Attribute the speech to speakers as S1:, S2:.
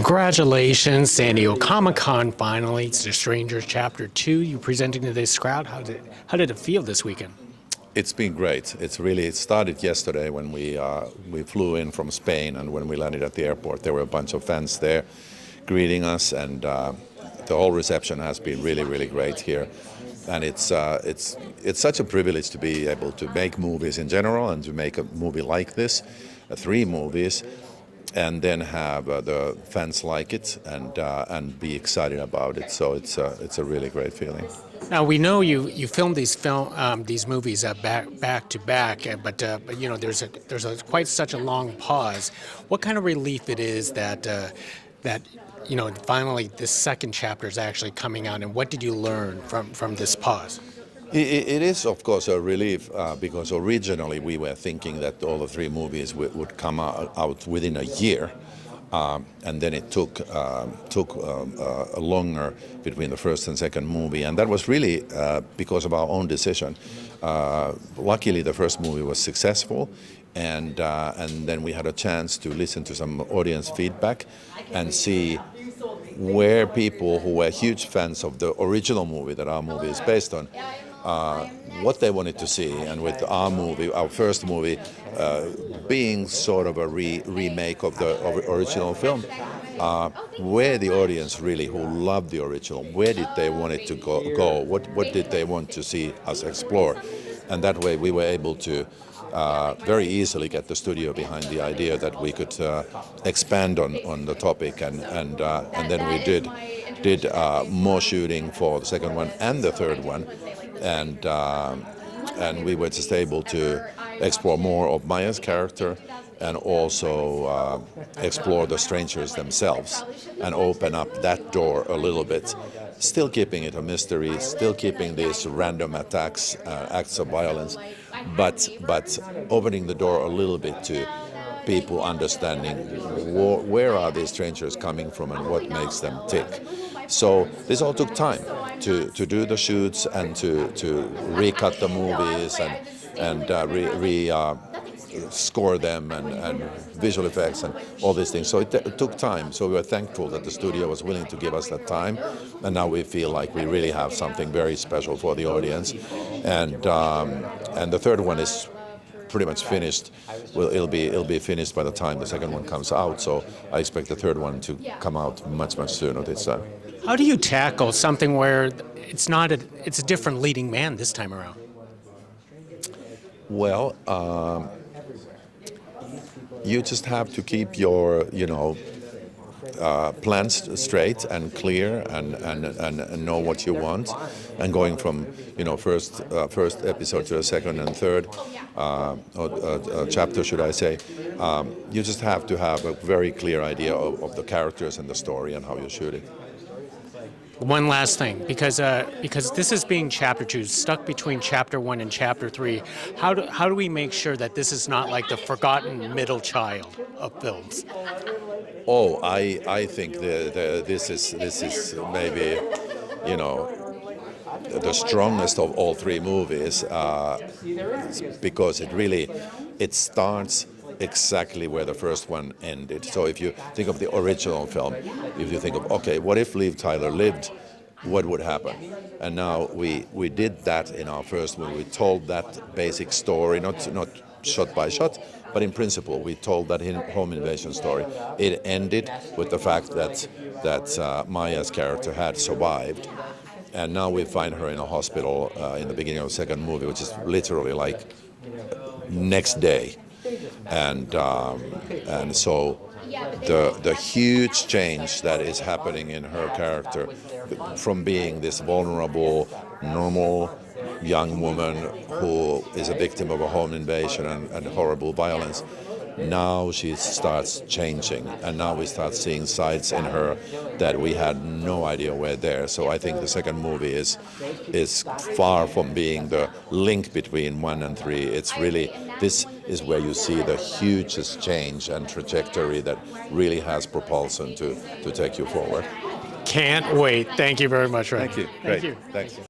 S1: Congratulations, San Diego Comic-Con finally. It's The Strangers Chapter 2. You presenting to this crowd. How did it feel this weekend?
S2: It's been great. It started yesterday when we flew in from Spain, and when we landed at the airport, there were a bunch of fans there greeting us, and the whole reception has been really, really great here. And it's such a privilege to be able to make movies in general and to make a movie like this, 3 movies, and then have the fans like it and be excited about it. So it's a really great feeling.
S1: Now we know you filmed these movies back to back, but you know there's quite such a long pause. What kind of relief it is that you know finally this second chapter is actually coming out, and what did you learn from this pause?
S2: It is, of course, a relief because originally we were thinking that all the 3 movies would come out within a year, and then it took longer between the first and second movie, and that was really because of our own decision. Luckily, the first movie was successful, and then we had a chance to listen to some audience feedback and see where people who were huge fans of the original movie that our movie is based on, what they wanted to see. And with our first movie, being sort of a remake of the original film, where the audience really who loved the original, where did they want it to go? What did they want to see us explore? And that way we were able to very easily get the studio behind the idea that we could expand on the topic, and then we did more shooting for the second one and the third one, and we were just able to explore more of Maya's character and also explore the strangers themselves and open up that door a little bit, still keeping it a mystery, still keeping these random attacks, acts of violence, but opening the door a little bit to people understanding where are these strangers coming from and what makes them tick. So this all took time to do the shoots and to recut the movies and score them and visual effects and all these things. So it took time. So we were thankful that the studio was willing to give us that time, and now we feel like we really have something very special for the audience. And the third one is pretty much finished. Well, it'll be finished by the time the second one comes out. So I expect the third one to come out much sooner this time.
S1: How do you tackle something where it's a different leading man this time around?
S2: Well, you just have to keep your, plans straight and clear and know what you want. And going from, first episode to the second and third chapter, should I say, you just have to have a very clear idea of the characters and the story and how you shoot it.
S1: One last thing, because this is being Chapter 2, stuck between Chapter 1 and Chapter 3, how do we make sure that this is not like the forgotten middle child of films?
S2: Oh, I think this is maybe, the strongest of all 3 movies, because it starts exactly where the first one ended. So if you think of the original film, if you think of, okay, what if Liv Tyler lived, what would happen? And now we did that in our first movie. We told that basic story, not shot by shot, but in principle, we told that home invasion story. It ended with the fact that Maya's character had survived, and now we find her in a hospital in the beginning of the second movie, which is literally like next day. And so the huge change that is happening in her character from being this vulnerable, normal young woman who is a victim of a home invasion and horrible violence, now she starts changing, and now we start seeing sides in her that we had no idea were there. So I think the second movie is far from being the link between 1 and 3. It's really, this is where you see the hugest change and trajectory that really has propulsion to take you forward.
S1: Can't wait. Thank you very much, Renny.
S2: Thank you. Great. Thank you. Thanks.